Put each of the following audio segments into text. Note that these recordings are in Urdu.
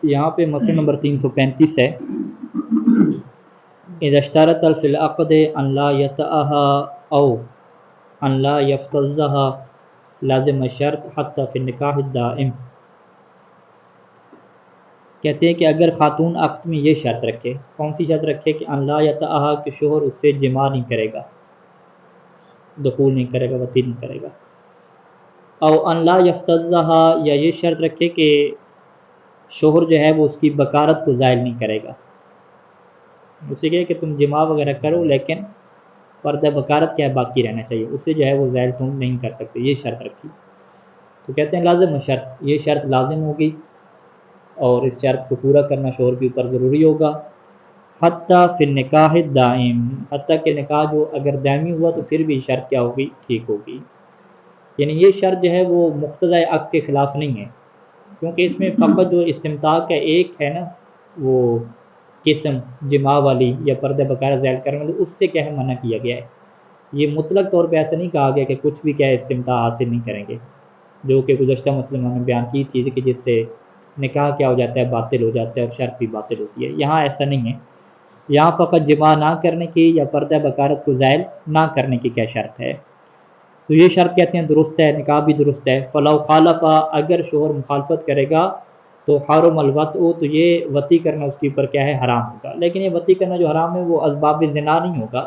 یہاں پہ مسئلہ نمبر 335 ہے، اذا اشترط فی العقد ان لا یتأہا او ان لا یفتزہا لازم شرط حتی فی النکاح الدائم۔ کہتے ہیں کہ اگر خاتون عقد میں یہ شرط رکھے، کون سی شرط رکھے؟ کہ ان لا یتأہا، کہ شوہر اس سے جماع نہیں کرے گا، دخول نہیں کرے گا، وطی نہیں کرے گا، او ان لا یفتزہا، یا یہ شرط رکھے کہ شوہر جو ہے وہ اس کی بکارت کو زائل نہیں کرے گا، اسے کہے کہ تم جماع وغیرہ کرو لیکن پردہ بکارت کیا ہے باقی رہنا چاہیے، اسے جو ہے وہ زائل تم نہیں کر سکتے، یہ شرط رکھی۔ تو کہتے ہیں لازم شرط، یہ شرط لازم ہوگی اور اس شرط کو پورا کرنا شوہر کے اوپر ضروری ہوگا۔ حتیٰ فی النکاح الدائم، حتیٰ کہ نکاح جو اگر دائمی ہوا تو پھر بھی شرط کیا ہوگی؟ ٹھیک ہوگی۔ یعنی یہ شرط جو ہے وہ مقتضی عقد کے خلاف نہیں ہے، کیونکہ اس میں فقط جو استمتاع کا ایک ہے نا وہ قسم جماع والی یا پردہ بکارت ظاہر کرنے والی، اس سے کیا ہے منع کیا گیا ہے۔ یہ مطلق طور پہ ایسا نہیں کہا گیا کہ کچھ بھی کیا ہے استمتاع حاصل نہیں کریں گے، جو کہ گزشتہ مسئلے میں نے بیان کی تھی کہ جس سے نکاح کیا ہو جاتا ہے؟ باطل ہو جاتا ہے اور شرط بھی باطل ہوتی ہے۔ یہاں ایسا نہیں ہے، یہاں فقط جماع نہ کرنے کی یا پردہ بکارت کو زائل نہ کرنے کی کیا شرط ہے، تو یہ شرط کہتے ہیں درست ہے، نکاح بھی درست ہے۔ فلو خالف، اگر شوہر مخالفت کرے گا تو حرم الوطء، تو یہ وطی کرنا اس کے اوپر کیا ہے؟ حرام ہوگا۔ لیکن یہ وطی کرنا جو حرام ہے وہ اسباب زنا نہیں ہوگا،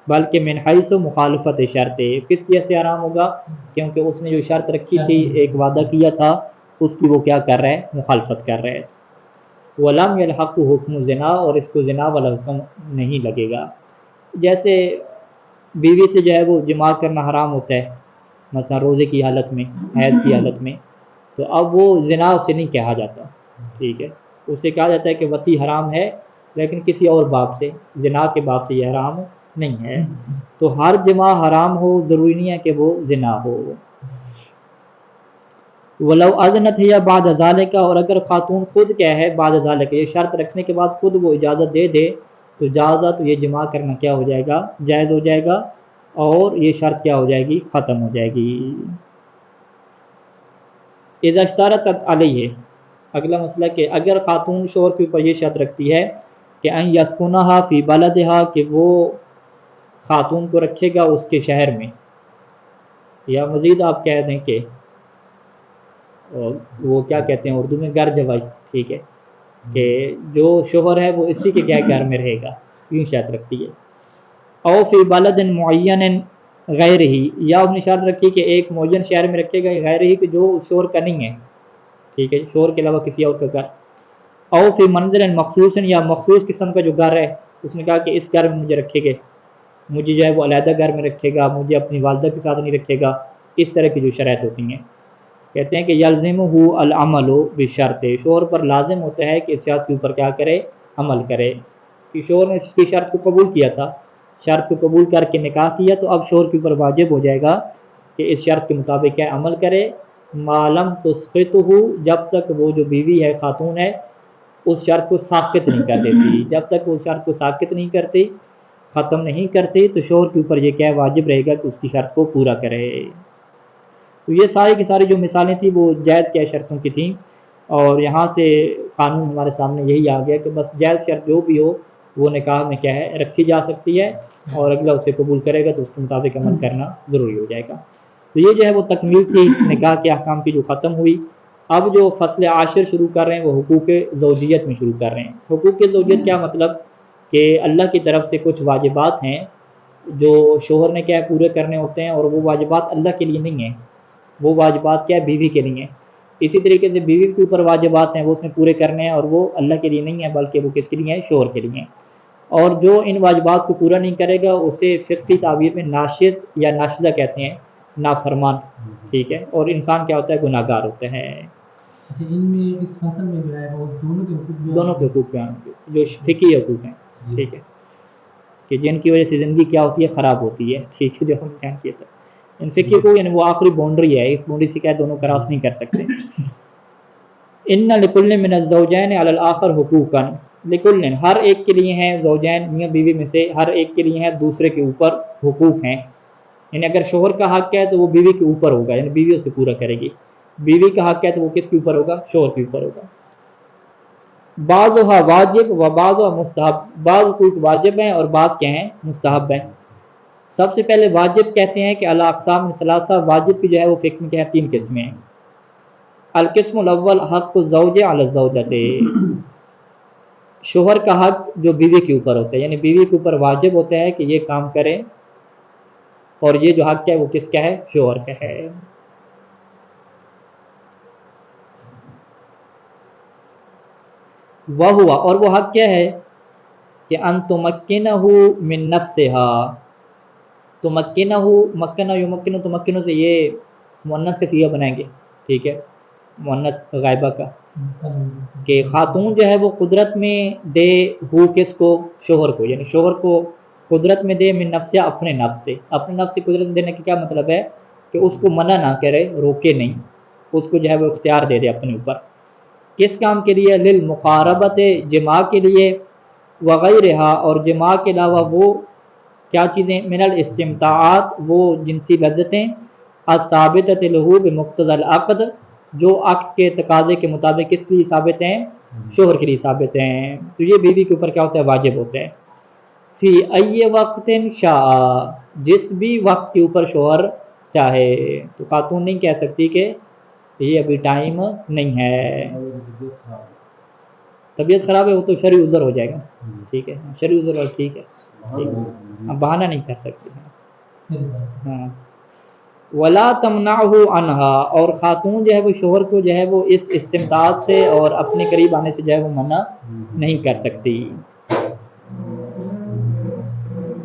بلکہ من حیث مخالفت شرط، کس وجہ سے حرام ہوگا؟ کیونکہ اس نے جو شرط رکھی تھی، ایک وعدہ کیا تھا، اس کی وہ کیا کر رہے ہیں؟ مخالفت کر رہے ہیں۔ ولم یلحق حکم زنا، اور اس کو زنا والا حکم نہیں لگے گا۔ جیسے بیوی سے جو ہے وہ جماع کرنا حرام ہوتا ہے، مثلا روزے کی حالت میں، حیض کی حالت میں، تو اب وہ زنا اسے نہیں کہا جاتا، ٹھیک ہے، اسے کہا جاتا ہے کہ وطی حرام ہے لیکن کسی اور باب سے، زنا کے باب سے یہ حرام نہیں ہے۔ تو ہر جماع حرام ہو ضروری نہیں ہے کہ وہ زنا ہو۔ ولو اذنت یا بعد ذالک، اور اگر خاتون خود کیا ہے بعد ذالک، یہ شرط رکھنے کے بعد خود وہ اجازت دے دے تو جازہ، تو یہ جماع کرنا کیا ہو جائے گا؟ جائز ہو جائے گا، اور یہ شرط کیا ہو جائے گی؟ ختم ہو جائے گی۔ اذا اشترطت علیہ، اگلا مسئلہ کہ اگر خاتون شوہر کے اوپر یہ شرط رکھتی ہے کہ ان یسکنھا فی بلدھا، کہ وہ خاتون کو رکھے گا اس کے شہر میں، یا مزید آپ کہہ دیں کہ وہ کیا کہتے ہیں اردو میں گھر جوائی، ٹھیک ہے، کہ جو شوہر ہے وہ اسی کے کیا گھر میں رہے گا، یوں شرط رکھتی ہے۔ او فی بلد معین غیر ہی، یا اس نے شرط رکھی کہ ایک معین شہر میں رکھے گا غیر ہی، کہ جو شوہر کا نہیں ہے، ٹھیک ہے، شوہر کے علاوہ کسی اور کا گھر۔ او فی منزل مخصوص، یا مخصوص قسم کا جو گھر ہے، اس نے کہا کہ اس گھر میں مجھے رکھے گے، مجھے جو ہے وہ علیحدہ گھر میں رکھے گا، مجھے اپنی والدہ کے ساتھ نہیں رکھے گا، اس طرح کی جو شرائط ہوتی ہیں۔ کہتے ہیں کہ یلزمہ العمل بشرط، شوہر پر لازم ہوتا ہے کہ اس شرط کے اوپر کیا کرے؟ عمل کرے، کہ شوہر نے اس کی شرط کو قبول کیا تھا، شرط کو قبول کر کے نکاح کیا، تو اب شوہر کے اوپر واجب ہو جائے گا کہ اس شرط کے مطابق کیا عمل کرے۔ معلوم تسقطہ، جب تک وہ جو بیوی ہے، خاتون ہے، اس شرط کو ساقط نہیں کر دیتی، جب تک وہ شرط کو ساقط نہیں کرتی، ختم نہیں کرتی، تو شوہر کے اوپر یہ کیا واجب رہے گا کہ اس کی شرط کو پورا کرے۔ تو یہ ساری کی ساری جو مثالیں تھیں وہ جائز کیا شرطوں کی تھیں، اور یہاں سے قانون ہمارے سامنے یہی آ گیا کہ بس جائز شرط جو بھی ہو وہ نکاح میں کیا ہے؟ رکھی جا سکتی ہے، اور اگلا اسے قبول کرے گا تو اس کے مطابق عمل کرنا ضروری ہو جائے گا۔ تو یہ جو ہے وہ تکمیل تھی نکاح کے احکام کی جو ختم ہوئی۔ اب جو فصل عاشر شروع کر رہے ہیں وہ حقوق زوجیت میں شروع کر رہے ہیں۔ حقوق زوجیت کیا مطلب؟ کہ اللہ کی طرف سے کچھ واجبات ہیں جو شوہر نے کیا پورے کرنے ہوتے ہیں، اور وہ واجبات اللہ کے لیے نہیں ہیں، وہ واجبات کیا بیوی کے لیے ہیں۔ اسی طریقے سے بیوی کے اوپر واجبات ہیں، وہ اس نے پورے کرنے ہیں، اور وہ اللہ کے لیے نہیں ہیں بلکہ وہ کس کے لیے ہیں؟ شوہر کے لیے ہیں۔ اور جو ان واجبات کو پورا نہیں کرے گا اسے فقہی تعبیر میں ناشز یا ناشزہ کہتے ہیں، نافرمان، ٹھیک ہے، اور انسان کیا ہوتا ہے؟ گناہ گار ہوتا ہے۔ اچھا، ان میں اس فصل میں جو ہے وہ دونوں کے حقوق بیان ہوں گے، جو فقہی حقوق ہیں، ٹھیک ہے، کہ جن کی وجہ سے زندگی کیا ہوتی ہے؟ خراب ہوتی ہے، ٹھیک ہے، جو ہم بیان کیا تھا ان فقہی کو، یعنی وہ آخری باؤنڈری ہے، اس باؤنڈری سے کیا دونوں کراس نہیں کر سکتے۔ ان لکل من الزوجین علی الاخر حقوقا، لکل، ہر ایک کے لیے ہیں، زوجین میاں بیوی میں سے ہر ایک کے لیے ہیں دوسرے کے اوپر حقوق ہیں۔ یعنی اگر شوہر کا حق ہے تو وہ بیوی کے اوپر ہوگا، یعنی بیوی اسے پورا کرے گی. بیوی کا حق ہے تو وہ کس کے اوپر ہوگا؟ شوہر کے اوپر ہوگا. بعضها واجب و بعضها مستحب، بعض حقوق واجب ہیں اور بعض کیا ہیں؟ مستحب ہیں. سب سے پہلے واجب کہتے ہیں کہ الاقسام ثلاثہ، واجب کی جو ہے وہ فقہ میں کیا ہے؟ 3 قسمیں ہیں. القسم الاول حق الزوج علی الزوجۃ، شوہر کا حق جو بیوی کے اوپر ہوتا ہے، یعنی بیوی کے اوپر واجب ہوتا ہے کہ یہ کام کرے، اور یہ جو حق ہے وہ کس کا ہے؟ شوہر کا ہے. وہ ہوا، اور وہ حق کیا ہے؟ کہ ان تمکنہ من نفسہا، تمکنہ، مکنہ یمکنہ، تمکنہ سے یہ مؤنث کا صیغہ بنائیں گے، ٹھیک ہے، مؤنث غائبہ کا، کہ خاتون جو ہے وہ قدرت میں دے ہو کس کو؟ شوہر کو، یعنی شوہر کو قدرت میں دے من نفسہ، اپنے نفس سے. اپنے نفس سے قدرت میں دینے کا کیا مطلب ہے؟ کہ اس کو منع نہ کرے، روکے نہیں، اس کو جو ہے وہ اختیار دے دے اپنے اوپر. کس کام کے لیے؟ للمقاربت، جماع کے لیے، وغیرہا، اور جماع کے علاوہ وہ کیا چیزیں؟ من الاستمتاعات، وہ جنسی لذتیں، الثابتۃ لہ بمقتضی العقد، جو عقد کے تقاضے کے مطابق کس کے لیے ثابت ہیں؟ شوہر کے لیے ثابت ہیں. تو یہ بیوی کے اوپر کیا ہوتا ہے؟ واجب ہوتا ہے. فی ای وقت شاء، جس بھی وقت کے اوپر شوہر چاہے. تو خاتون نہیں کہہ سکتی کہ یہ ابھی ٹائم نہیں ہے، طبیعت خراب ہے، وہ تو شرعی عذر ہو جائے گا، ٹھیک ہے، شرعی عذر اور ٹھیک ہے، اب بہانہ نہیں کر سکتی. ہاں. ولا تمنعہ عنہا، اور خاتون جو ہے وہ شوہر کو جو ہے وہ اس استمتاع سے اور اپنے قریب آنے سے جو ہے وہ منع نہیں کر سکتی.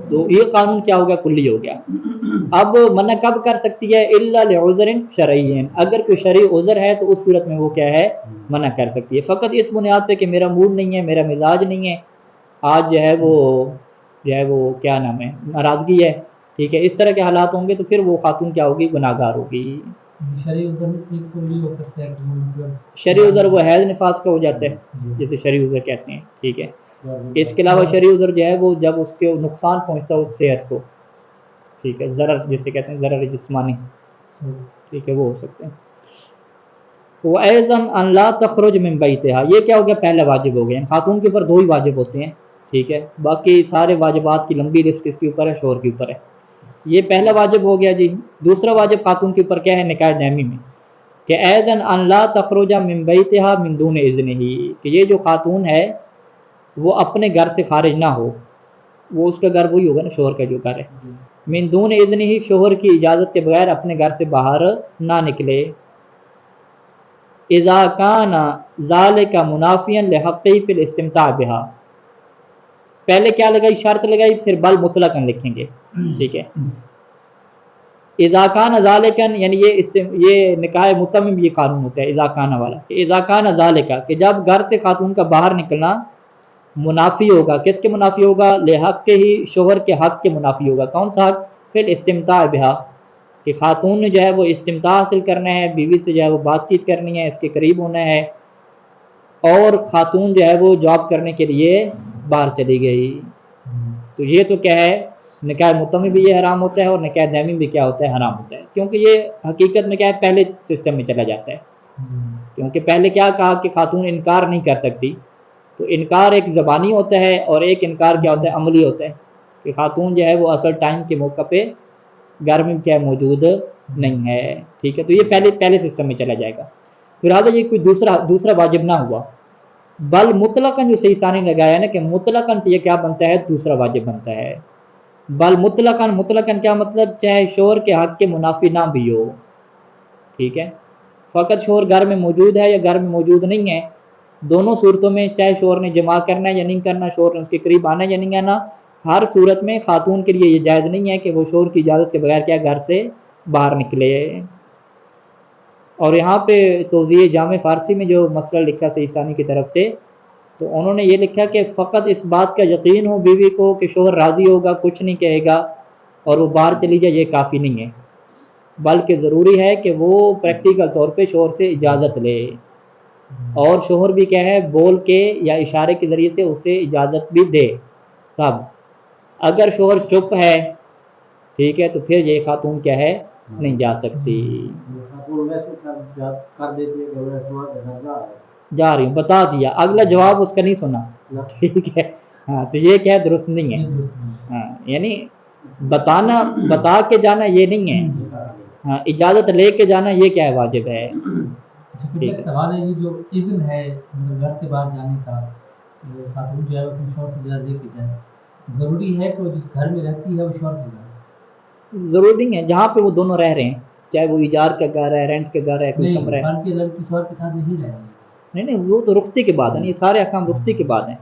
تو یہ قانون کیا ہو گیا؟ کلی ہو گیا. اب منع کب کر سکتی ہے؟ الا لعذر شرعی، اگر کوئی شرعی عذر ہے تو اس صورت میں وہ کیا ہے؟ منع کر سکتی ہے. فقط اس بنیاد پہ کہ میرا موڈ نہیں ہے، میرا مزاج نہیں ہے، آج جو ہے وہ کیا نام ہے، ناراضگی ہے، ٹھیک ہے، اس طرح کے حالات ہوں گے تو پھر وہ خاتون کیا ہوگی؟ گناہ گار ہوگی. شرعی عذر بھی ہو سکتا ہے، شرعی عذر وہ حیض نفاس کا ہو جاتا ہے جسے شرعی عذر کہتے ہیں، ٹھیک ہے. اس کے علاوہ شرعی عذر جو ہے وہ جب اس کے نقصان پہنچتا ہے اس صحت کو، ٹھیک ہے، ضرر جسے کہتے ہیں، ضرر جسمانی، ٹھیک ہے، وہ ہو سکتے ہیں. وَأَيْضًا أَنْ لَا تَخْرُجْ مِنْ بَيْتِهَا، یہ کیا ہو گیا؟ پہلا واجب ہو گیا. خاتون کے اوپر 2 ہی واجب ہوتے ہیں، ٹھیک ہے، باقی سارے واجبات کی لمبی لسٹ کس کے اوپر ہے؟ شوہر کے اوپر ہے. یہ پہلا واجب ہو گیا جی. دوسرا واجب خاتون کے اوپر کیا ہے؟ نکاح دائمی میں، کہ أَيْضًا أَنْ لَا تَخْرُجَ مِنْ بَيْتِهَا مِنْ دُونِ إِذْنِهِ، کہ یہ جو خاتون ہے وہ اپنے گھر سے خارج نہ ہو. وہ اس کا گھر وہی ہوگا نا، شوہر کا جو گھر ہے. من دون اذن ہی، شوہر کی اجازت کے بغیر اپنے گھر سے باہر نہ نکلے. اذا کان ذالک منافیا لحقہ فی الاستمتاع بها، پہلے کیا لگائی؟ شرط لگائی، پھر بل مطلقا لکھیں گے، ٹھیک ہے. اذا کان ذالکا، یعنی یہ نکاح متمم یہ قانون ہوتا ہے اذا کان والا، کہ اذا کان ذالک، کہ جب گھر سے خاتون کا باہر نکلنا منافی ہوگا، کس کے منافی ہوگا؟ لحق کے ہی، شوہر کے حق کے منافی ہوگا. کون سا حق؟ پھر استمتاع بہا، کہ خاتون نے جو ہے وہ استمتاع حاصل کرنا ہے، بیوی سے جو ہے وہ بات چیت کرنی ہے، اس کے قریب ہونا ہے، اور خاتون جو ہے وہ جاب کرنے کے لیے باہر چلی گئی. تو یہ تو کیا ہے؟ نکاح متمم بھی یہ حرام ہوتا ہے، اور نکاح دائمی بھی کیا ہوتا ہے؟ حرام ہوتا ہے. کیونکہ یہ حقیقت میں کیا ہے؟ پہلے سسٹم میں چلا جاتا ہے. کیونکہ پہلے کیا کہا کہ خاتون انکار نہیں کر سکتی، تو انکار ایک زبانی ہوتا ہے اور ایک انکار کیا ہوتا ہے؟ عملی ہوتا ہے، کہ خاتون جو ہے وہ اصل ٹائم کے موقع پہ گھر میں کیا موجود نہیں ہے، ٹھیک ہے. تو یہ پہلے سسٹم میں چلا جائے گا. لہٰذا یہ کوئی دوسرا واجب نہ ہوا، بل مطلقاً جو صحیح ثانی لگایا نا، کہ مطلقاً سے یہ کیا بنتا ہے؟ دوسرا واجب بنتا ہے. بل مطلقاً کیا مطلب؟ چاہے شوہر کے حق کے منافی نہ بھی ہو، ٹھیک ہے، فقط شوہر گھر میں موجود ہے یا گھر میں موجود نہیں ہے، دونوں صورتوں میں چاہے شوہر نے جماع کرنا ہے یا نہیں کرنا، شوہر نے اس کے قریب آنا ہے یا نہیں آنا، ہر صورت میں خاتون کے لیے یہ جائز نہیں ہے کہ وہ شوہر کی اجازت کے بغیر کیا گھر سے باہر نکلے. اور یہاں پہ توضیح جامع فارسی میں جو مسئلہ لکھا صحیح ثانی کی طرف سے، تو انہوں نے یہ لکھا کہ فقط اس بات کا یقین ہو بیوی کو کہ شوہر راضی ہوگا، کچھ نہیں کہے گا، اور وہ باہر چلی جائے، یہ کافی نہیں ہے، بلکہ ضروری ہے کہ وہ پریکٹیکل طور پہ شوہر سے اجازت لے، اور شوہر بھی کیا ہے؟ بول کے یا اشارے کے ذریعے سے اسے اجازت بھی دے. تب اگر شوہر چپ ہے، ٹھیک ہے، تو پھر یہ خاتون کیا ہے نہیں جا سکتی. جا رہی ہوں بتا دیا، اگلا جواب اس کا نہیں سنا. ٹھیک ہے ہاں، تو یہ کیا ہے درست نہیں ہے. ہاں یعنی بتانا، بتا کے جانا یہ نہیں ہے. ہاں اجازت لے کے جانا یہ کیا ہے واجب ہے. ایک سوال ہے یہ جو اذن ہے گھر سے باہر جانے کا، خاتون جو ہے اپنے شوہر سے اجازت لے کے جائے، ضروری ہے کہ وہ جس گھر میں رہتی ہے وہ شوہر کے جائے؟ ضروری نہیں ہے، جہاں پہ وہ دونوں رہ رہے ہیں، چاہے وہ ایجار کا گھر ہے، رینٹ کے گھر ہے، کوئی کمرہ ہے. نہیں لڑکی شوہر کے ساتھ نہیں رہ رہی. نہیں وہ تو رخصتی کے بعد ہے، یہ سارے احکام رخصتی کے بعد ہیں.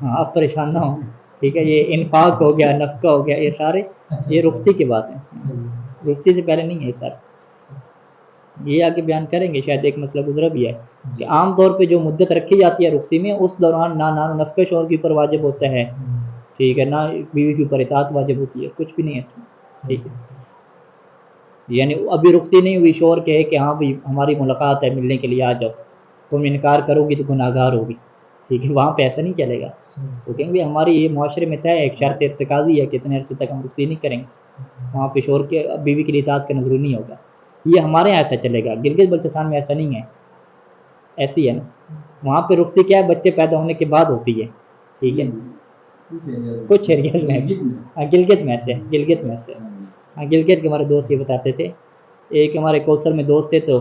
ہاں آپ پریشان نہ ہوں. ٹھیک ہے، یہ انفاق ہو گیا، نفقہ ہو گیا، یہ سارے یہ رخصتی کے بعد ہیں، رخصتی سے پہلے نہیں ہے سر. یہ آگے بیان کریں گے، شاید ایک مسئلہ گزرا بھی ہے کہ عام طور پہ جو مدت رکھی جاتی ہے رخصتی میں، اس دوران نہ نفقہ شوہر کے اوپر واجب ہوتا ہے، ٹھیک ہے، نہ بیوی کے اوپر اطاعت واجب ہوتی ہے، کچھ بھی نہیں ہے اس میں. ٹھیک ہے، یعنی ابھی رخصتی نہیں ہوئی، شوہر کہے کہ ہاں بھائی ہماری ملاقات ہے، ملنے کے لیے آ جاؤ، تم انکار کرو گی تو گناہ گار ہوگی. ٹھیک ہے، وہاں پہ ایسا نہیں چلے گا. تو کہیں گے ہماری یہ معاشرے میں طے ایک شرط ارتکازی ہے کہ اتنے عرصے تک ہم رخصتی نہیں کریں گے، وہاں پہ شوہر کے بیوی کے لیے اطاعت کرنا ضروری نہیں ہوگا. یہ ہمارے یہاں ایسا چلے گا، گلگت بلتستان میں ایسا نہیں ہے. ایسی ہے نا، وہاں پہ رخصتی کیا ہے بچے پیدا ہونے کے بعد ہوتی ہے. ٹھیک ہے، کچھ ایریاز میں گلگت میں سے گلگت کے ہمارے دوست یہ بتاتے تھے. ایک ہمارے کوثر میں دوست تھے، تو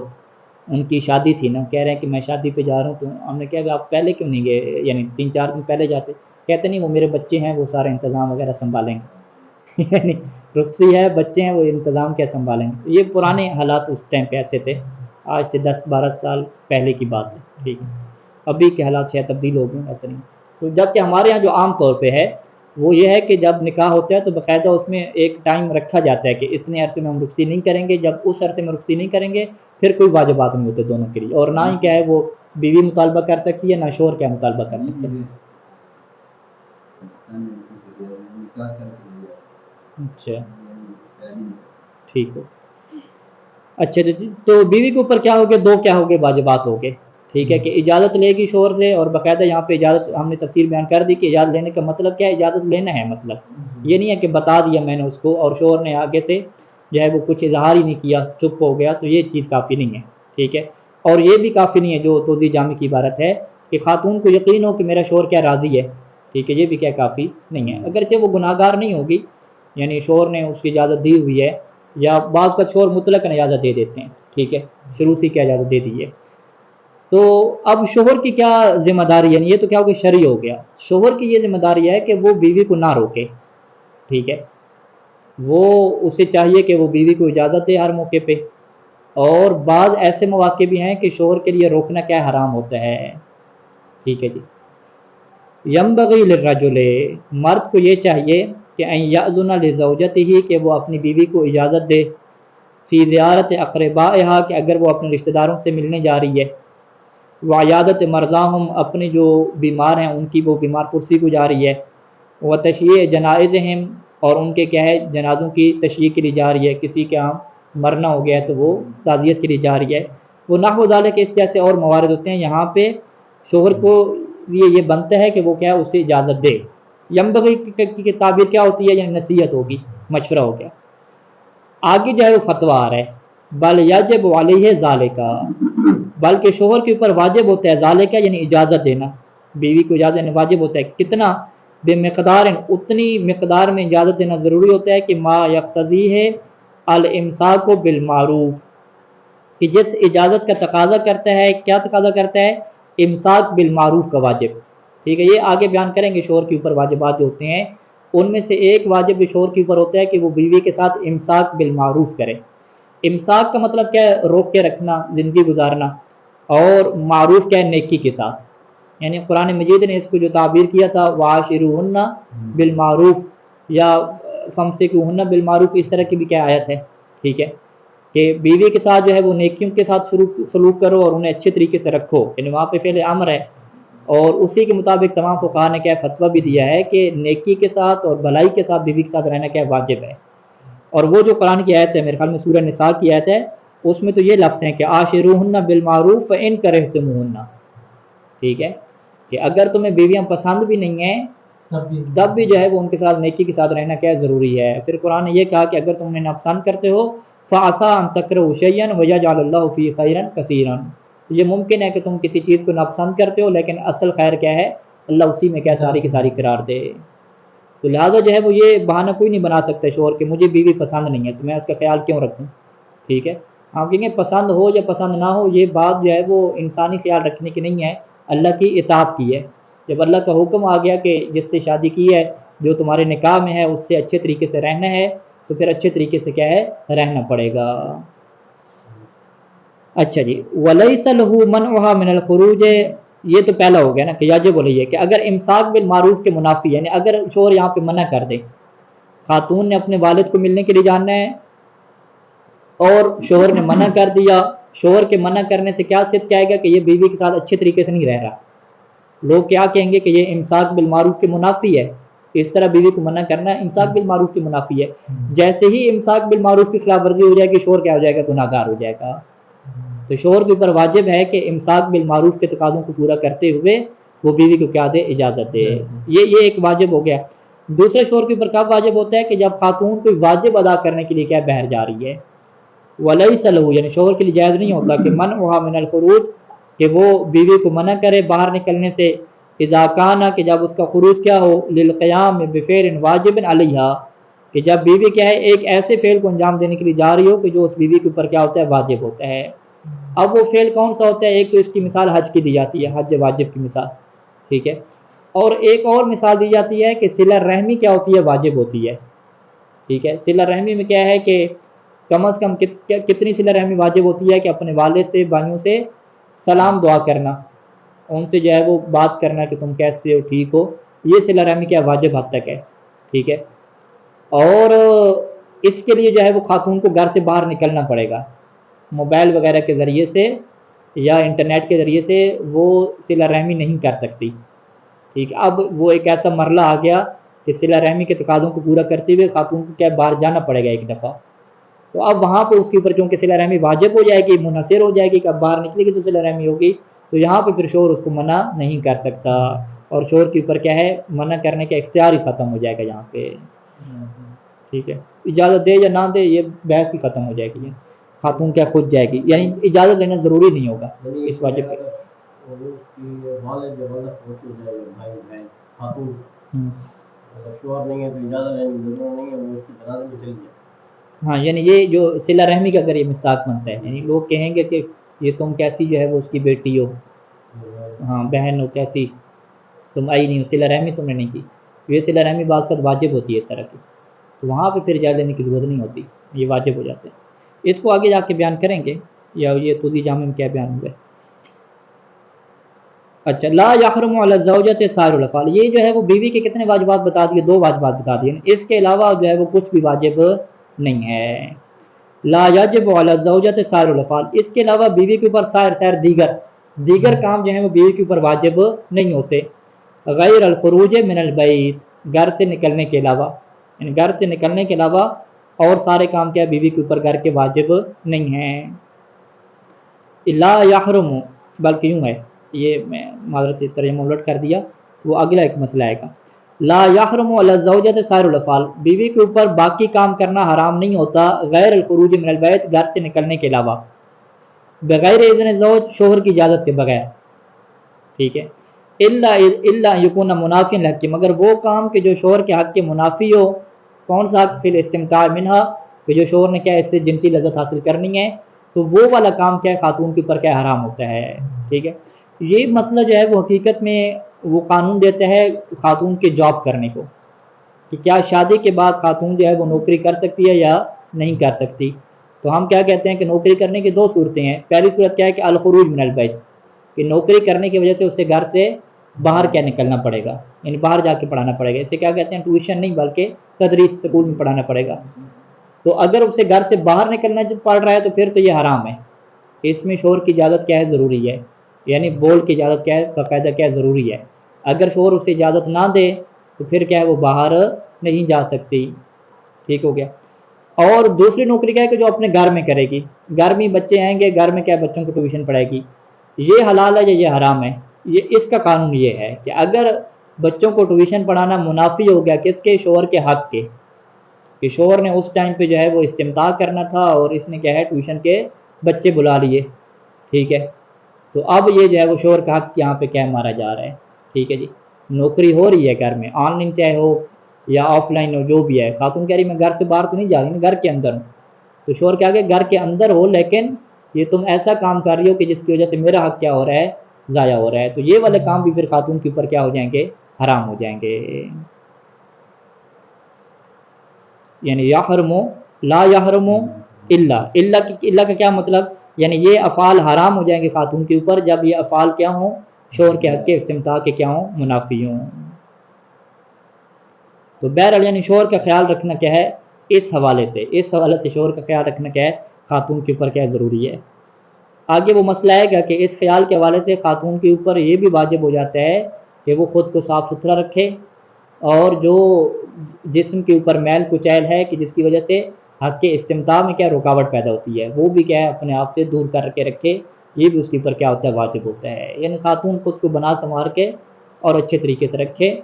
ان کی شادی تھی نا، کہہ رہے ہیں کہ میں شادی پہ جا رہا ہوں. تو ہم نے کہا کہ آپ پہلے کیوں نہیں گئے، یعنی 3-4 دن پہلے جاتے. کہتے نہیں وہ میرے بچے ہیں، وہ سارا انتظام وغیرہ سنبھالیں گے. یعنی رخصتی ہے، بچے ہیں، وہ انتظام کیا سنبھالیں گے. یہ پرانے حالات اس ٹائم پہ ایسے تھے، آج سے 10-12 سال پہلے کی بات ہے. ٹھیک ہے، ابھی کے حالات شاید تبدیل ہو گئے، ایسا نہیں. تو جب کہ ہمارے یہاں جو عام طور پہ ہے وہ یہ ہے کہ جب نکاح ہوتا ہے تو باقاعدہ اس میں ایک ٹائم رکھا جاتا ہے کہ اتنے عرصے میں ہم رخصتی نہیں کریں گے. جب اس عرصے میں رخصتی نہیں کریں گے پھر کوئی واجبات نہیں ہوتے دونوں کے لیے، اور نہ ہی کیا ہے وہ بیوی مطالبہ کر سکتی ہے، نہ شوہر کیا مطالبہ کر سکتے ہیں. اچھا ٹھیک ہو. اچھا جی، تو بیوی کے اوپر کیا ہوگے، دو کیا ہوگے واجبات ہوگے. ٹھیک ہے، کہ اجازت لے گی شوہر سے، اور باقاعدہ یہاں پہ اجازت ہم نے تفصیل بیان کر دی کہ اجازت لینے کا مطلب کیا ہے. اجازت لینا ہے مطلب یہ نہیں ہے کہ بتا دیا میں نے اس کو اور شوہر نے آگے سے جو ہے وہ کچھ اظہار ہی نہیں کیا، چپ ہو گیا، تو یہ چیز کافی نہیں ہے. ٹھیک ہے، اور یہ بھی کافی نہیں ہے جو توضیح جامع کی عبارت ہے کہ خاتون کو یقین ہو کہ میرا شوہر کیا راضی ہے. ٹھیک ہے، یہ بھی کیا کافی نہیں ہے، اگرچہ وہ گناہ گار نہیں ہوگی، یعنی شوہر نے اس کی اجازت دی ہوئی ہے، یا بعض کا شوہر مطلق اجازت دے دیتے ہیں. ٹھیک ہے، شروع سے کیا اجازت دے دی ہے. تو اب شوہر کی کیا ذمہ داری ہے، یہ تو کیا ہو گیا شرعی ہو گیا. شوہر کی یہ ذمہ داری ہے کہ وہ بیوی کو نہ روکے. ٹھیک ہے، وہ اسے چاہیے کہ وہ بیوی کو اجازت دے ہر موقع پہ. اور بعض ایسے مواقع بھی ہیں کہ شوہر کے لیے روکنا کیا حرام ہوتا ہے. ٹھیک ہے جی، ینبغی للرجل، مرد کو یہ چاہیے کہ ان یأذن لزوجته، کہ وہ اپنی بیوی کو اجازت دے فی زیارت اقربائها، کہ اگر وہ اپنے رشتہ داروں سے ملنے جا رہی ہے، وعیادت مرضاہم، اپنے جو بیمار ہیں ان کی وہ بیمار پرسی کو جا رہی ہے، وتشییع جنائزہم، اور ان کے کیا ہے جنازوں کی تشییع کے لیے جا رہی ہے، کسی کے ہاں مرنا ہو گیا ہے تو وہ تعزیت کے لیے جا رہی ہے. وہ نحو ذالک کے اس جیسے اور موارد ہوتے ہیں. یہاں پہ شوہر کو یہ بنتا ہے کہ وہ کیا اسے اجازت دے. ینبغی کی تعبیر کیا ہوتی ہے، یعنی نصیحت ہوگی، مشورہ ہو گیا. آگے جو ہے وہ فتویٰ آ رہا ہے، بل یجب علیہ ذالک، بلکہ شوہر کے اوپر واجب ہوتا ہے ذالک یعنی اجازت دینا، بیوی کو اجازت دینا واجب ہوتا ہے. کتنا، بے مقدار، اتنی مقدار میں اجازت دینا ضروری ہوتا ہے کہ ما یقتضی ہے الامساک بالمعروف، کہ جس اجازت کا تقاضا کرتا ہے، کیا تقاضا کرتا ہے، امساک بالمعروف کا واجب. ٹھیک ہے، یہ آگے بیان کریں گے شوہر کے اوپر واجبات جو ہوتے ہیں. ان میں سے ایک واجب جو شوہر کے اوپر ہوتا ہے کہ وہ بیوی کے ساتھ امساک بالمعروف کرے. امساک کا مطلب کیا ہے، روک کے رکھنا، زندگی گزارنا. اور معروف کیا ہے، نیکی کے ساتھ. یعنی قرآن مجید نے اس کو جو تعبیر کیا تھا وعاشروہن بالمعروف یا فمسکوہن بالمعروف، اس طرح کی بھی کیا آیت ہے. ٹھیک ہے، کہ بیوی کے ساتھ جو ہے وہ نیکیوں کے ساتھ سلوک کرو اور انہیں اچھے طریقے سے رکھو، یعنی وہاں پہ فعل امر ہے. اور اسی کے مطابق تمام فقہاء نے کیا فتویٰ بھی دیا ہے کہ نیکی کے ساتھ اور بھلائی کے ساتھ بیوی کے ساتھ رہنا کیا واجب ہے. اور وہ جو قرآن کی آیت ہے، میرے خیال میں سورہ نساء کی آیت ہے، اس میں تو یہ لفظ ہیں کہ عاشروہن بالمعروف فإن کرہتموہن. ٹھیک ہے، کہ اگر تمہیں بیویاں پسند بھی نہیں ہیں تب بھی جو ہے وہ ان کے ساتھ نیکی کے ساتھ رہنا کیا ضروری ہے۔ پھر قرآن نے یہ کہا کہ اگر تم انہیں ناپسند کرتے ہو فَعَسَىٰ أَن تَكْرَهُوا شَيْئًا وَيَجْعَلَ اللَّهُ فِيهِ خَيْرًا كَثِيرًا، یہ ممکن ہے کہ تم کسی چیز کو ناپسند کرتے ہو لیکن اصل خیر کیا ہے، اللہ اسی میں کیا ساری کی ساری قرار دے۔ تو لہٰذا جو ہے وہ یہ بہانہ کوئی نہیں بنا سکتا شوہر کہ مجھے بیوی پسند نہیں ہے تو میں اس کا خیال کیوں رکھوں، ٹھیک ہے۔ آپ کہیں گے پسند ہو یا پسند نہ ہو، یہ بات جو ہے وہ انسانی خیال رکھنے کی نہیں ہے، اللہ کی اطاعت کی ہے۔ جب اللہ کا حکم آ گیا کہ جس سے شادی کی ہے جو تمہارے نکاح میں ہے اس سے اچھے طریقے سے رہنا ہے تو پھر اچھے طریقے سے کیا ہے رہنا پڑے گا۔ اچھا جی، وَلَيْسَ لَهُ مَنْعُهَا مِنَ الْخُرُوجِ، یہ تو پہلا ہو گیا نا کہ یاجب علیہ کہ اگر امساک بالمعروف کے منافی، یعنی اگر شوہر یہاں پہ منع کر دے، خاتون نے اپنے والد کو ملنے کے لیے جانا ہے اور شوہر نے منع کر دیا، شوہر کے منع کرنے سے کیا صدق آئے گا کہ یہ بیوی کے ساتھ اچھے طریقے سے نہیں رہ رہا، لوگ کیا کہیں گے کہ یہ امساک بالمعروف کے منافی ہے، اس طرح بیوی کو منع کرنا امساک بالمعروف کے منافی ہے۔ جیسے ہی امساک بالمعروف کی خلاف ورزی ہو جائے گی شوہر کیا ہو جائے گا، گناہ گار ہو جائے گا۔ تو شوہر کے اوپر واجب ہے کہ امساک بالمعروف کے تقاضوں کو پورا کرتے ہوئے وہ بیوی کو کیا دے، اجازت دے، یہ ایک واجب ہو گیا۔ دوسرے شوہر کے اوپر کب واجب ہوتا ہے کہ جب خاتون کوئی واجب ادا کرنے کے لیے کیا باہر جا رہی ہے، وَلَيْسَ لَهُ، یعنی شوہر کے لیے جائز نہیں ہوتا کہ مَنْعُهَا مِنَ الْخُرُوجِ، کہ وہ بیوی کو منع کرے باہر نکلنے سے، اذا کانا کہ جب اس کا خروج کیا ہو، للقیام بفعل واجب علیہا، کہ جب بیوی کیا ہے ایک ایسے فعل کو انجام دینے کے لیے جا رہی ہو کہ جو اس بیوی کے اوپر کیا ہوتا ہے، واجب ہوتا ہے۔ اب وہ فعل کون سا ہوتا ہے، ایک تو اس کی مثال حج کی دی جاتی ہے، حج واجب کی مثال، ٹھیک ہے، اور ایک اور مثال دی جاتی ہے کہ صلہ رحمی کیا ہوتی ہے، واجب ہوتی ہے، ٹھیک ہے۔ صلہ رحمی میں کیا ہے کہ کم از کم کتنی صلہ رحمی واجب ہوتی ہے کہ اپنے والد سے، بھائیوں سے سلام دعا کرنا، ان سے جو ہے وہ بات کرنا کہ تم کیسے ہو، ٹھیک ہو، یہ صلہ رحمی کیا واجب حد تک ہے، ٹھیک ہے۔ اور اس کے لیے جو ہے وہ خاتون کو گھر سے باہر نکلنا پڑے گا، موبائل وغیرہ کے ذریعے سے یا انٹرنیٹ کے ذریعے سے وہ صلہ رحمی نہیں کر سکتی، ٹھیک ہے۔ اب وہ ایک ایسا مرحلہ آ گیا کہ صلہ رحمی کے تقاضوں کو پورا کرتے ہوئے خاتون کو کیا باہر جانا پڑے گا ایک دفعہ، تو اب وہاں پہ اس کے اوپر چونکہ صلہ رحمی واجب ہو جائے گی، منحصر ہو جائے گی کہ اب باہر نکلے گی تو صلہ رحمی ہوگی، تو یہاں پہ پھر شوہر اس کو منع نہیں کر سکتا، اور شوہر کے اوپر کیا ہے منع کرنے کا اختیار ہی ختم ہو جائے گا یہاں پہ، ٹھیک ہے۔ اجازت دے یا نہ دے یہ بحث ہی ختم ہو جائے گی، خاتون کیا خود جائے گی، یعنی اجازت لینا ضروری نہیں ہوگا اس واجب پہ۔ ہاں، یعنی یہ جو صلہ رحمی کا اگر یہ مستاق بنتا ہے، یعنی لوگ کہیں گے کہ یہ تم کیسی جو ہے وہ اس کی بیٹی ہو، ہاں بہن ہو، کیسی تم آئی نہیں ہو، صلہ رحمی تم نے نہیں کی، یہ صلہ رحمی بعض وقت واجب ہوتی ہے اس طرح کی، تو وہاں پہ پھر اجازت لینے کی ضرورت نہیں ہوتی، یہ واجب ہو جاتے ہیں۔ اس کو آگے جا کے بیان کریں گے، یا یہ طولی جامع میں کیا بیان ہوا ہے۔ اچھا، لا یحرم علی الزوجۃ سائر الافعال، یہ جو ہے وہ بیوی کے کتنے واجبات بتا دیے، دو واجبات بتا دیے، اس کے علاوہ جو ہے وہ کچھ بھی واجب نہیں ہے۔ لا یجب علی الزوجۃ سائر الافعال، اس کے علاوہ بیوی کے اوپر سائر دیگر کام جو ہیں وہ بیوی کے اوپر واجب نہیں ہوتے، غیر الخروج من البیت، گھر سے نکلنے کے علاوہ، یعنی گھر سے نکلنے کے علاوہ اور سارے کام کیا بیوی کے اوپر گھر کے واجب نہیں ہیں۔ لا یحرم، بلکہ یوں ہے، یہ میں معذرت ترجمہ الٹ کر دیا، وہ اگلا ایک مسئلہ آئے گا۔ لا یحرم علی الزوجۃ سائر الافعال، بیوی کے اوپر باقی کام کرنا حرام نہیں ہوتا، غیر الخروج من البیت، گھر سے نکلنے کے علاوہ، بغیر اذن زوج، شوہر کی اجازت کے بغیر، ٹھیک ہے۔ الا یکون منافی الحق، مگر وہ کام کہ جو شوہر کے حق کے منافی ہو، کون سا حق، فی الاستمتاع منہا، کہ جو شوہر نے کیا اس سے جنسی لذت حاصل کرنی ہے، تو وہ والا کام کیا ہے خاتون کے اوپر کیا حرام ہوتا ہے، ٹھیک ہے۔ یہ مسئلہ جو ہے وہ حقیقت میں وہ قانون دیتا ہے خاتون کے جاب کرنے کو، کہ کیا شادی کے بعد خاتون جو ہے وہ نوکری کر سکتی ہے یا نہیں کر سکتی، تو ہم کیا کہتے ہیں کہ نوکری کرنے کی دو صورتیں ہیں۔ پہلی صورت کیا ہے کہ الخروج من البیت، کہ نوکری کرنے کی وجہ سے اسے گھر سے باہر کیا نکلنا پڑے گا، یعنی باہر جا کے پڑھانا پڑے گا، اسے کیا کہتے ہیں ٹیوشن نہیں بلکہ تدریس، اسکول میں پڑھانا پڑے گا، تو اگر اسے گھر سے باہر نکلنا پڑ رہا ہے تو پھر تو یہ حرام ہے، اس میں شوہر کی اجازت کیا ہے، ضروری ہے، یعنی بول کی اجازت کیا ہے، باقاعدہ کیا ہے، ضروری ہے۔ اگر شوہر اسے اجازت نہ دے تو پھر کیا ہے وہ باہر نہیں جا سکتی، ٹھیک ہو گیا۔ اور دوسری نوکری کیا ہے کہ جو اپنے گھر میں کرے گی، گھر میں بچے آئیں گے، گھر میں کیا بچوں کو ٹیوشن پڑھائے گی، یہ حلال ہے یا یہ حرام ہے، یہ اس کا قانون یہ ہے کہ اگر بچوں کو ٹیوشن پڑھانا منافی ہو گیا کس کے؟ شوہر کے حق کے، کہ شوہر نے اس ٹائم پہ جو ہے وہ استمتاع کرنا تھا اور اس نے کیا ہے ٹیوشن کے بچے بلا لیے، ٹھیک ہے، تو اب یہ جو ہے وہ شوہر کا حق یہاں پہ کیا مارا جا رہا ہے، ٹھیک ہے جی۔ نوکری ہو رہی ہے گھر میں، آن لائن چاہے ہو یا آف لائن ہو، جو بھی ہے، خاتون کہہ رہی میں گھر سے باہر تو نہیں جا رہی، میں گھر کے اندر ہوں، تو شوہر کیا کہ گھر کے اندر ہو لیکن یہ تم ایسا کام کر رہی ہو کہ جس کی وجہ سے میرا حق کیا ہو رہا ہے؟ ضائع ہو رہا ہے، تو یہ والے کام بھی پھر خاتون کے اوپر کیا ہو جائیں گے؟ حرام ہو جائیں گے۔ یعنی یحرم لا یحرم الا کا کیا مطلب؟ یعنی یہ افعال حرام ہو جائیں گے خاتون کے اوپر جب یہ افعال کیا ہوں؟ شوہر کے حق کے استمتاع کے کیا ہوں؟ منافی ہوں۔ تو بہرحال یعنی شوہر کا خیال رکھنا کیا ہے اس حوالے سے شوہر کا خیال رکھنا کیا ہے خاتون کے اوپر کیا ضروری ہے۔ آگے وہ مسئلہ آئے گا کہ اس خیال کے حوالے سے خاتون کے اوپر یہ بھی واجب ہو جاتا ہے کہ وہ خود کو صاف ستھرا رکھے، اور جو جسم کے اوپر میل کچیل ہے کہ جس کی وجہ سے حق کے استمتاع میں کیا رکاوٹ پیدا ہوتی ہے، وہ بھی کیا ہے اپنے آپ سے دور کر کے رکھے، یہ بھی اس کے اوپر کیا ہوتا ہے؟ واجب ہوتا ہے۔ یعنی خاتون خود کو بنا سنوار کے اور اچھے طریقے سے رکھے،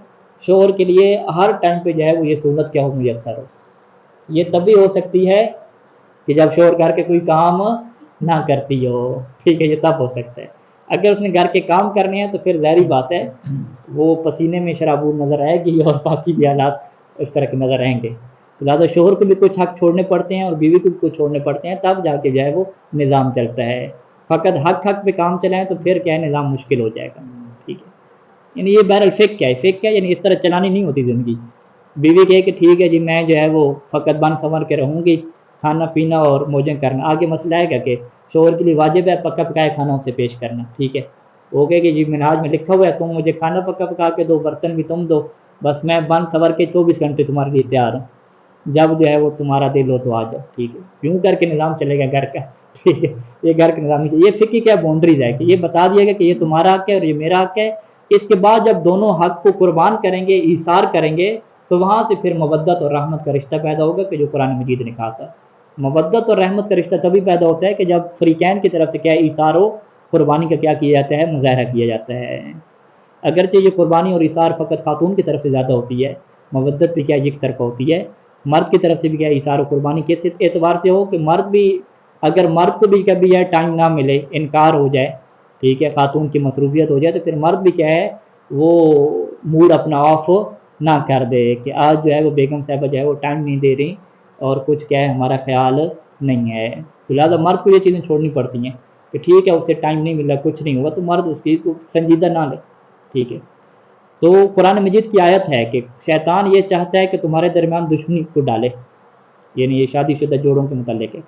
شوہر کے لیے ہر ٹائم پہ جو ہے وہ یہ سہولت کیا ہو؟ میسر ہو۔ یہ تبھی ہو سکتی ہے کہ جب شوہر گھر کے کوئی کام نہ کرتی ہو، ٹھیک ہے، یہ تب ہو سکتا ہے۔ اگر اس نے گھر کے کام کرنے ہیں تو پھر ظاہری بات ہے وہ پسینے میں شرابور نظر آئے گی اور باقی بھی حالات اس طرح کے نظر آئیں گے، لہٰذا شوہر کو بھی کچھ حق چھوڑنے پڑتے ہیں اور بیوی کو بھی کچھ چھوڑنے پڑتے ہیں، تب جا کے جو ہے وہ نظام چلتا ہے۔ فقط حق پہ کام چلائیں تو پھر کیا ہے نظام مشکل ہو جائے گا، ٹھیک ہے۔ یعنی یہ بہرحال فقہ کیا ہے؟ فقہ کیا یعنی اس طرح چلانی نہیں ہوتی زندگی۔ بیوی کہے کہ ٹھیک ہے جی میں جو ہے وہ فقط بن سنور کے رہوں گی، کھانا پینا اور موجیں کرنا، آگے مسئلہ آئے گا کہ شوہر کے لیے واجب ہے پکا پکایا کھانا اسے پیش کرنا، ٹھیک ہے، وہ کہے کہ جی منہاج میں لکھا ہوا ہے تم مجھے کھانا پکا پکا کے دو، برتن بھی تم دو، بس میں بن سنور کے 24 گھنٹے تمہارے لیے تیار ہوں، جب جو ہے وہ تمہارا دل ہو تو آ جاؤ، ٹھیک ہے، کیوں کر کے نظام چلے گا گھر کا، ٹھیک ہے، یہ گھر کا نظام نہیں۔ یہ فقہ کیا باؤنڈریز ہے کہ یہ بتا دیا گیا کہ یہ تمہارا حق ہے اور یہ میرا حق ہے، اس کے بعد جب دونوں حق کو قربان کریں گے، ایثار کریں گے، تو وہاں سے پھر مودت اور رحمت کا رشتہ پیدا ہوگا کہ جو قرآن مجید نے کہا تھا۔ مودت اور رحمت کا رشتہ تبھی پیدا ہوتا ہے کہ جب فریقین کی طرف سے کیا ایثار ہو، قربانی کا کیا کیا جاتا ہے؟ مظاہرہ کیا جاتا ہے۔ اگرچہ یہ قربانی اور ایثار فقط خاتون کی طرف سے زیادہ ہوتی ہے، مودت بھی کیا یک طرفہ ہوتی ہے، مرد کی طرف سے بھی کیا ایثار و قربانی کس اعتبار سے ہو کہ مرد بھی اگر مرد کو بھی کبھی ہے ٹائم نہ ملے، انکار ہو جائے، ٹھیک ہے، خاتون کی مصروفیت ہو جائے، تو پھر مرد بھی کیا ہے وہ موڈ اپنا آف نہ کر دے کہ آج جو ہے وہ بیگم صاحبہ جو ہے وہ ٹائم نہیں دے رہی اور کچھ کیا ہے ہمارا خیال نہیں ہے، تو لہٰذا مرد کو یہ چیزیں چھوڑنی پڑتی ہیں کہ ٹھیک ہے اسے ٹائم نہیں ملا، کچھ نہیں ہوا، تو مرد اس چیز کو سنجیدہ نہ لے، ٹھیک ہے۔ تو قرآن مجید کی آیت ہے کہ شیطان یہ چاہتا ہے کہ تمہارے درمیان دشمنی کو ڈالے، یعنی یہ شادی شدہ جوڑوں کے متعلق ہے،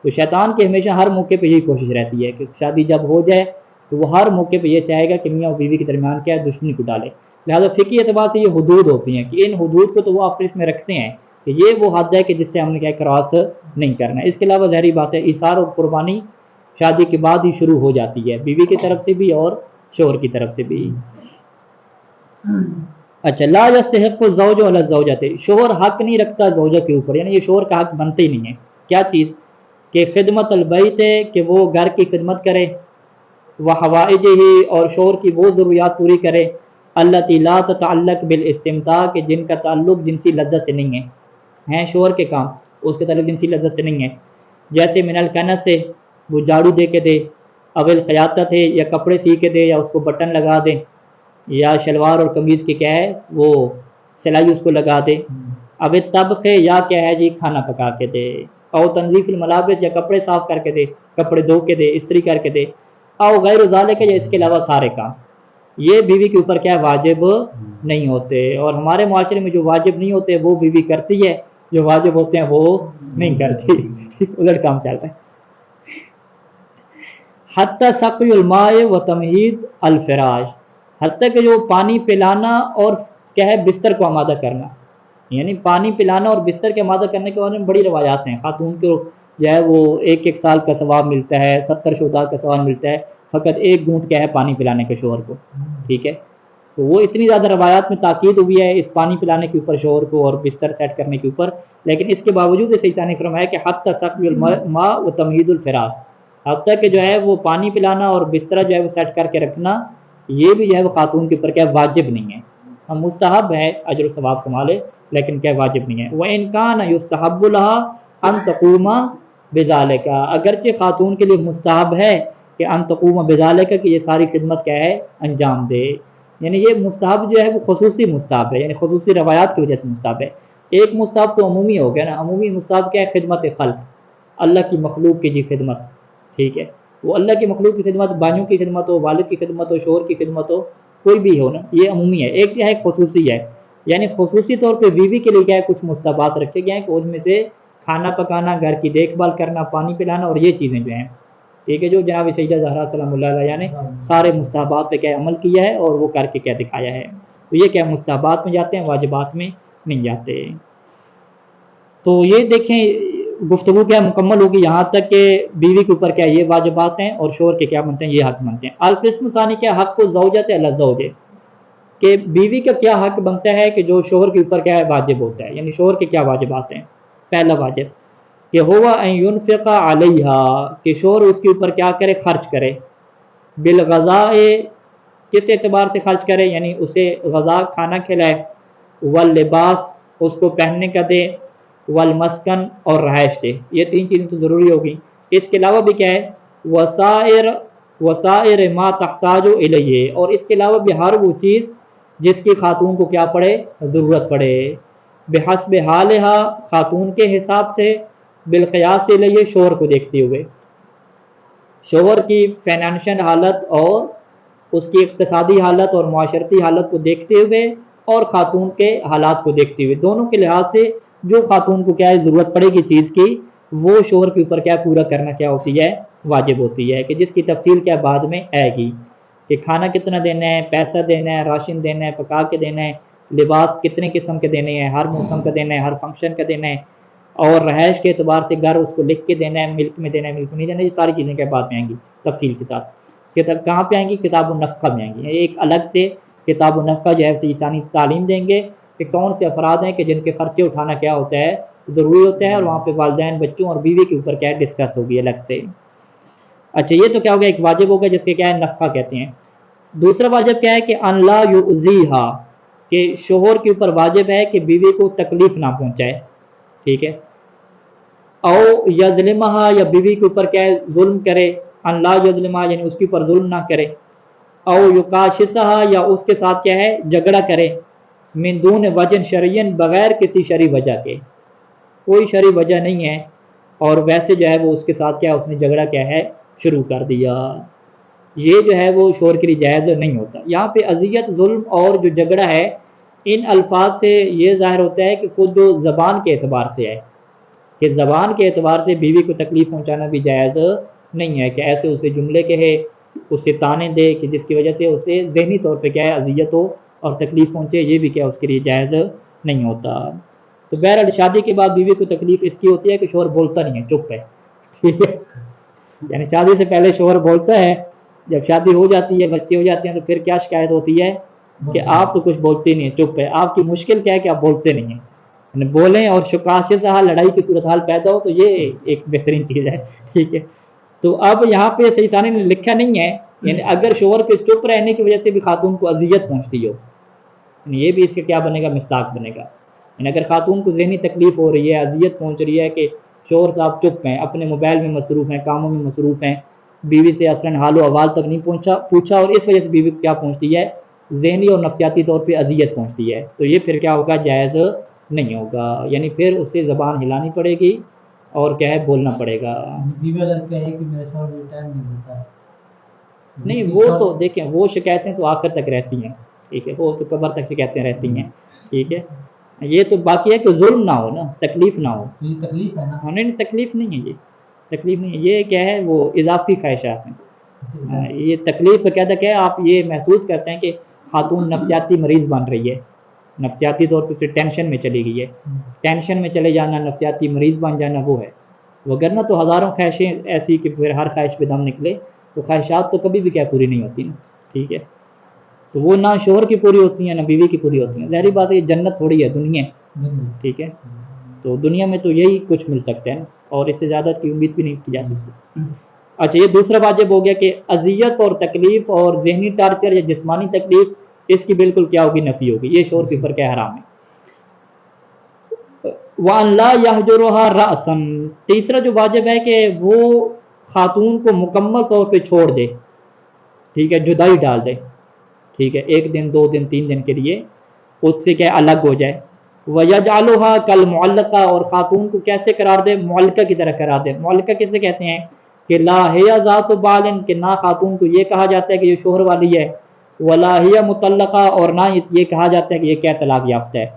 تو شیطان کی ہمیشہ ہر موقع پہ یہی کوشش رہتی ہے کہ شادی جب ہو جائے تو وہ ہر موقع پہ یہ چاہے گا کہ میاں اور بیوی کے درمیان کیا ہے دشمنی کو ڈالے، لہٰذا فقہی اعتبار سے یہ حدود ہوتی ہیں کہ ان حدود کو تو وہ آپس میں رکھتے ہیں کہ یہ وہ حد ہے کہ جس سے ہم نے کیا کراس نہیں کرنا ہے۔ اس کے علاوہ ظاہری بات ہے ایثار اور قربانی شادی کے بعد ہی شروع ہو جاتی ہے، بیوی کی طرف سے بھی اور شوہر کی طرف سے بھی۔ اچھا، لا یستحق الزوج علی الزوجۃ، شوہر حق نہیں رکھتا زوجہ کے اوپر، یعنی یہ شوہر کا حق بنتا ہی نہیں ہے، کیا چیز کہ خدمت البیت ہے کہ وہ گھر کی خدمت کرے، وحوائجہ اور شوہر کی وہ ضروریات پوری کرے، التی لا تتعلق بالاستمتاع کہ جن کا تعلق جنسی لذت سے نہیں ہے، ہیں شوہر کے کام اس کے تعلق جنسی لذت سے نہیں ہے، جیسے من الکنس سے وہ جھاڑو دے کے دے، اول خیاطت ہے یا کپڑے سی کے دے یا اس کو بٹن لگا دے، یا شلوار اور قمیض کے کیا ہے وہ سلائی اس کو لگا دے، اب طبخ یا کیا ہے جی کھانا پکا کے دے، او تنظیف الملابس یا کپڑے صاف کر کے دے، کپڑے دھو کے دے، استری کر کے دے، او غیر ذالک یا اس کے علاوہ سارے کام، یہ بیوی کے اوپر کیا ہے واجب نہیں ہوتے، اور ہمارے معاشرے میں جو واجب نہیں ہوتے وہ بیوی کرتی ہے، جو واجب ہوتے ہیں وہ نہیں کرتی، الٹ کام چل رہا ہے۔ حتی سقی الماء و تمہید الفراش، حتیٰ کہ جو پانی پلانا اور کیا ہے بستر کو آمادہ کرنا، یعنی پانی پلانا اور بستر کے آمادہ کرنے کے بارے میں بڑی روایات ہیں، خاتون کو جو ہے وہ 1 سال کا ثواب ملتا ہے، 70 شہداء کا ثواب ملتا ہے، فقط 1 گھونٹ کیا ہے پانی پلانے کے شوہر کو، ٹھیک ہے، تو وہ اتنی زیادہ روایات میں تاکید ہوئی ہے اس پانی پلانے کے اوپر شوہر کو اور بستر سیٹ کرنے کے اوپر، لیکن اس کے باوجود اس عیسیٰ نے فرمایا کہ حتی سقی الماء و تمہید الفراش، حتیٰ کہ جو ہے وہ پانی پلانا اور بستر جو ہے وہ سیٹ کر کے رکھنا، یہ بھی جو ہے وہ خاتون کے اوپر کیا واجب نہیں ہے، ہم مستحب ہے اجر و ثواب سنبھالے لیکن کیا واجب نہیں ہے. وَإِنْ كَانَ يُسْتَحَبُّ لَهَا أَن تَقُومَ بِذَلِكَ، اگرچہ خاتون کے لیے مستحب ہے کہ ان تقوم بذالک کہ یہ ساری خدمت کیا ہے انجام دے. یعنی یہ مستحب جو ہے وہ خصوصی مستحب ہے، یعنی خصوصی روایات کی وجہ سے مستحب ہے. ایک مستحب تو عمومی ہو گیا نا، عمومی مستحب کیا ہے؟ خدمت خلق، اللہ کی مخلوق کی جی خدمت، ٹھیک ہے. وہ اللہ کی مخلوق کی خدمت، بانیوں کی خدمت ہو، والد کی خدمت ہو، شوہر کی خدمت ہو، کوئی بھی ہو نا، یہ عمومی ہے. ایک کیا ہے؟ خصوصی ہے. یعنی خصوصی طور پہ بیوی کے لیے کیا ہے؟ کچھ مستحبات رکھے گئے ہیں کہ ان میں سے کھانا پکانا، گھر کی دیکھ بھال کرنا، پانی پلانا اور یہ چیزیں جو ہیں، ٹھیک ہے، جو جناب سیدہ زہرا سلام اللہ علیہ نے سارے مستحبات پہ کیا عمل کیا ہے اور وہ کر کے کیا دکھایا ہے. تو یہ کیا مستحبات میں جاتے ہیں، واجبات میں نہیں جاتے. تو یہ دیکھیں گفتگو کیا مکمل ہوگی یہاں تک کہ بیوی کے اوپر کیا یہ واجبات ہیں اور شوہر کے کیا بنتے ہیں، یہ حق بنتے ہیں. القسم ثانی کیا حق کو زوجت علی الزوج، کہ بیوی کا کیا حق بنتا ہے کہ جو شوہر کے اوپر کیا ہے واجب ہوتا ہے. یعنی شوہر کے کیا واجبات ہیں. پہلا واجب کہ ہوا ان ينفق علیہا، کہ شوہر اس کے اوپر کیا کرے؟ خرچ کرے. بالغذاء، کس اعتبار سے خرچ کرے؟ یعنی اسے غذا کھانا کھلائے، واللباس اس کو پہننے کا دے، والمسکن اور رہائش دے. یہ تین چیزیں تو ضروری ہوگی. اس کے علاوہ بھی کیا ہے؟ وسائر ما تحتاج الیہ، اور اس کے علاوہ بھی ہر وہ چیز جس کی خاتون کو کیا پڑے؟ ضرورت پڑے. بحسب حالہا، خاتون کے حساب سے، بالقیاس الیہ، شوہر کو دیکھتے ہوئے، شوہر کی فائنینشیل حالت اور اس کی اقتصادی حالت اور معاشرتی حالت کو دیکھتے ہوئے اور خاتون کے حالات کو دیکھتے ہوئے، دونوں کے لحاظ سے جو خاتون کو کیا ہے ضرورت پڑے گی چیز کی، وہ شوہر کے اوپر کیا پورا کرنا کیا ہوتی ہے؟ واجب ہوتی ہے. کہ جس کی تفصیل کیا بعد میں آئے گی کہ کھانا کتنا دینا ہے، پیسہ دینا ہے، راشن دینا ہے، پکا کے دینا ہے، لباس کتنے قسم کے دینے ہیں، ہر موسم کا دینا ہے، ہر فنکشن کا دینا ہے، اور رہائش کے اعتبار سے گھر اس کو لکھ کے دینا ہے، ملک میں دینا ہے، ملک میں نہیں دینا. یہ ساری چیزیں کیا بعد میں آئیں گی تفصیل کے ساتھ. کہاں پہ آئیں گی؟ کتاب النفقہ میں آئیں گی. ایک الگ سے کتاب النفقہ جو ہے انسانی تعلیم دیں گے کہ کون سے افراد ہیں کہ جن کے خرچے اٹھانا کیا ہوتا ہے؟ ضروری ہوتا ہے، اور وہاں پہ والدین، بچوں اور بیوی کے اوپر کیا ہے ڈسکس ہوگی الگ سے. اچھا یہ تو کیا ہوگا؟ ایک واجب ہوگا جس کے کیا ہے نفقہ کہتے ہیں. دوسرا واجب کیا ہے کہ ان لا یؤذیہا، کہ شوہر کے اوپر واجب ہے کہ بیوی کو تکلیف نہ پہنچائے، ٹھیک ہے. او یظلمہا، یا بیوی کے اوپر کیا ہے ظلم کرے. ان لا یظلمہا یعنی اس کے اوپر ظلم نہ کرے. او یکاشسہا، یا اس کے ساتھ کیا ہے جھگڑا کرے. من دون وجہ شرعین، بغیر کسی شرعی وجہ کے، کوئی شرعی وجہ نہیں ہے اور ویسے جو ہے وہ اس کے ساتھ کیا اس نے جھگڑا کیا ہے شروع کر دیا. یہ جو ہے وہ شوہر کے لیے جائز نہیں ہوتا. یہاں پہ اذیت، ظلم اور جو جھگڑا ہے، ان الفاظ سے یہ ظاہر ہوتا ہے کہ خود زبان کے اعتبار سے ہے کہ زبان کے اعتبار سے بیوی کو تکلیف پہنچانا بھی جائز نہیں ہے. کہ ایسے اسے جملے کہے، اسے تانے دے کہ جس کی وجہ سے اسے ذہنی طور پہ کیا ہے اذیت ہو اور تکلیف پہنچے، یہ بھی کیا اس کے لیے جائز نہیں ہوتا. تو بہرحال شادی کے بعد بیوی کو تکلیف اس کی ہوتی ہے کہ شوہر بولتا نہیں ہے، چپ ہے، ٹھیک ہے. یعنی شادی سے پہلے شوہر بولتا ہے، جب شادی ہو جاتی ہے، بچے ہو جاتے ہیں، تو پھر کیا شکایت ہوتی ہے کہ آپ تو کچھ بولتے نہیں ہیں، چپ ہے. آپ کی مشکل کیا ہے کہ آپ بولتے نہیں ہیں. یعنی بولیں اور شکاشے سے لڑائی کی صورتحال پیدا ہو تو یہ ایک بہترین چیز ہے، ٹھیک ہے. تو اب یہاں پہ صحیح ثانی نے لکھا نہیں ہے یعنی اگر شوہر کے چپ رہنے کی وجہ سے بھی خاتون کو اذیت پہنچتی ہو، یعنی یہ بھی اس کے کیا بنے گا؟ مصداق بنے گا. یعنی اگر خاتون کو ذہنی تکلیف ہو رہی ہے، اذیت پہنچ رہی ہے کہ شوہر صاحب چپ ہیں، اپنے موبائل میں مصروف ہیں، کاموں میں مصروف ہیں، بیوی سے اصلاً حال و احوال تک نہیں پوچھا، اور اس وجہ سے بیوی کو کیا پہنچتی ہے؟ ذہنی اور نفسیاتی طور پہ اذیت پہنچتی ہے، تو یہ پھر کیا ہوگا؟ جائز نہیں ہوگا. یعنی پھر اسے زبان ہلانی پڑے گی اور کیا ہے بولنا پڑے گا. بیوی اگر کہے کہ میرا شوہر مجھے ٹائم نہیں دیتا، نہیں وہ تو دیکھیں وہ شکایتیں تو آخر تک رہتی ہیں، ٹھیک ہے، وہ تو قبر تک شکایتیں رہتی ہیں، ٹھیک ہے. یہ تو باقی ہے کہ ظلم نہ ہو نا، تکلیف نہ ہو. یہ تکلیف ہے نا. نہیں تکلیف نہیں ہے، یہ تکلیف نہیں ہے، یہ کیا ہے وہ اضافی خواہشات ہیں. یہ تکلیف کا کہتا کیا ہے؟ آپ یہ محسوس کرتے ہیں کہ خاتون نفسیاتی مریض بن رہی ہے، نفسیاتی طور پہ ٹینشن میں چلی گئی ہے. ٹینشن میں چلے جانا، نفسیاتی مریض بن جانا وہ ہے. وگرنہ تو ہزاروں خواہشیں ایسی کہ پھر ہر خواہش پہ دم نکلے، تو خواہشات تو کبھی بھی کیا پوری نہیں ہوتی نا، ٹھیک ہے. تو وہ نہ شوہر کی پوری ہوتی ہیں نہ بیوی کی پوری ہوتی ہیں. ظاہری بات ہے یہ جنت تھوڑی ہے، دنیا ہے، ٹھیک ہے. تو دنیا میں تو یہی کچھ مل سکتا ہے نا، اور اس سے زیادہ کی امید بھی نہیں کی جا سکتی. اچھا یہ دوسرا واجب ہو گیا کہ اذیت اور تکلیف اور ذہنی ٹارچر یا جسمانی تکلیف اس کی بالکل کیا ہوگی؟ نفی ہوگی، یہ شوہر کے اوپر کیا حرام ہے۔ وَأَن لَا يَهْجُرُهَا رَأْسًا، تیسرا جو واجب ہے کہ وہ خاتون کو مکمل طور پہ چھوڑ دے، ٹھیک ہے، جدائی ڈال دے، ٹھیک ہے، 1 دن 2 دن 3 دن کے لیے اس سے کیا الگ ہو جائے۔ وَيَجْعَلُهَا كَالْمُعَلَّقَةِ، اور خاتون کو کیسے قرار دے؟ معلقہ کی طرح قرار دے۔ معلقہ کسے کہتے ہیں؟ کہ لا ہی ذات بال، کہ نہ خاتون کو یہ کہا جاتا ہے کہ یہ شوہر والی ہے، ولا ہی مطلقہ، اور نہ یہ کہا جاتا ہے کہ یہ کیا طلاق یافتہ ہے،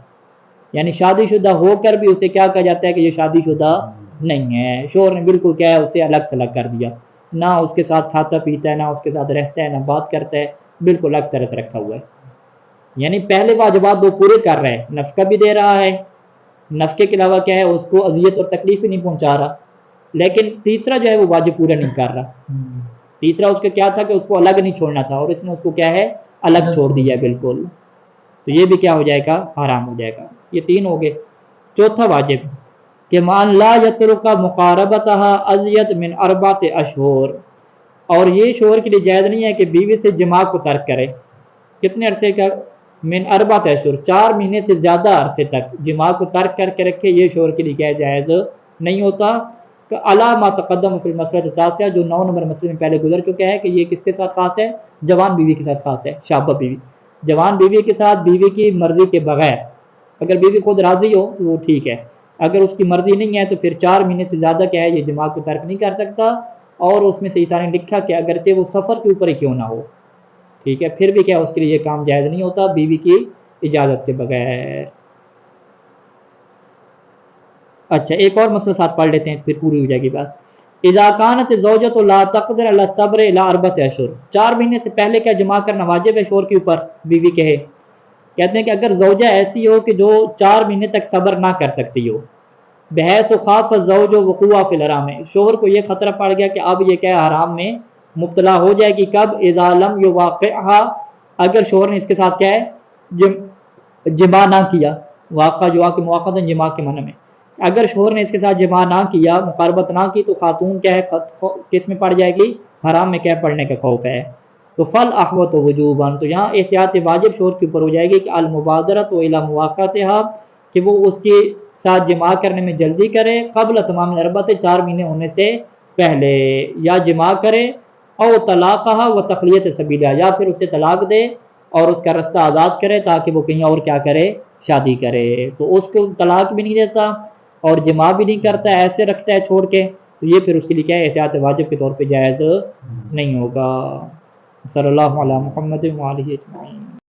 یعنی شادی شدہ ہو کر بھی اسے کیا کہا جاتا ہے کہ یہ شادی شدہ نہیں ہے، شوہر نے بالکل کیا ہے اسے الگ تھلگ کر دیا، نہ اس کے ساتھ کھاتا پیتا ہے، نہ اس کے ساتھ رہتا ہے، نہ بات کرتا ہے، بالکل الگ طرح سے رکھا ہوا ہے، یعنی پہلے واجبات وہ پورے کر رہے ہیں، نفقہ بھی دے رہا ہے، نفقے کے علاوہ کیا ہے اس کو اذیت اور تکلیف بھی نہیں پہنچا رہا، لیکن تیسرا جو ہے وہ واجب پورا نہیں کر رہا۔ تیسرا اس کا کیا تھا کہ اس کو الگ نہیں چھوڑنا تھا، اور اس نے اس کو کیا ہے الگ چھوڑ دیا بالکل، تو یہ بھی کیا ہو جائے گا؟ حرام ہو جائے گا۔ یہ 3 ہو گئے۔ چوتھا واجب کہ مان لا یترک مقاربتها ازید من 4 اشہر، اور یہ شوہر کے لیے جائز نہیں ہے کہ بیوی سے جماع کو ترک کرے، کتنے عرصے کا؟ من 4 اشہر، 4 مہینے سے زیادہ عرصے تک جماع کو ترک کر کے رکھے، یہ شوہر کے لیے کیا جائز نہیں ہوتا۔ کہ علی ما تقدم فی المسئلہ التاسعہ، جو 9 نمبر مسئلے میں پہلے گزر چکا ہے کہ یہ کس کے ساتھ خاص ہے؟ جوان بیوی کے ساتھ خاص ہے، شابہ بیوی، جوان بیوی کے ساتھ بیوی کی مرضی کے بغیر، اگر بیوی خود راضی ہو تو وہ ٹھیک ہے، اگر اس کی مرضی نہیں ہے تو پھر 4 مہینے سے زیادہ کیا ہے یہ جماع کو ترک نہیں کر سکتا، اور اس میں سے عیسیٰ نے لکھا کہ اگرچہ وہ سفر کے اوپر ہی کیوں نہ ہو، ٹھیک ہے، پھر بھی کیا اس کے لیے یہ کام جائز نہیں ہوتا بیوی کی اجازت کے بغیر۔ اچھا ایک اور مسئلہ ساتھ پڑھ لیتے ہیں پھر پوری ہو جائے گی بات۔ اذا كانت الزوجۃ لا تقدر على الصبر الى 4 اشہر، 4 مہینے سے پہلے کیا جماع کرنا واجب ہے شوہر کے اوپر؟ بیوی کہے، کہتے ہیں کہ اگر زوجہ ایسی ہو کہ جو 4 مہینے تک صبر نہ کر سکتی ہو، بحیث خاف الزوج وقوع فی الحرام، شوہر کو یہ خطرہ پڑ گیا کہ اب یہ کیا حرام میں مبتلا ہو جائے گی، کب؟ اذا لم یواقعها، اگر شوہر نے اس کے ساتھ کیا ہے جماع نہ کیا، واقعہ جو کہ مواقع جماع کے معنی میں، اگر شوہر نے اس کے ساتھ جماع نہ کیا، مقاربت نہ کی، تو خاتون کیا ہے کس میں پڑ جائے گی؟ حرام میں کیا پڑنے کا خوف ہے۔ تو فل احوط وجوباً، تو یہاں احتیاط واجب شوہر کے اوپر ہو جائے گی کہ المبادرۃ الی مواقعتها، کہ وہ اس کے ساتھ جماع کرنے میں جلدی کرے، قبل تمام الاربعۃ، 4 مہینے ہونے سے پہلے، یا جماع کرے، او طلاقها وتخلیۃ سبیلہ، یا پھر اسے طلاق دے اور اس کا رستہ آزاد کرے تاکہ وہ کہیں اور کیا کرے؟ شادی کرے، تو اس کو طلاق بھی نہیں دیتا اور جماع بھی نہیں کرتا، ایسے رکھتا ہے چھوڑ کے، تو یہ پھر اس کے لیے کیا ہے احتیاط واجب کے طور پہ جائز نہیں ہوگا۔ صلی اللہ علیہ محمد وآلہ اجمعین۔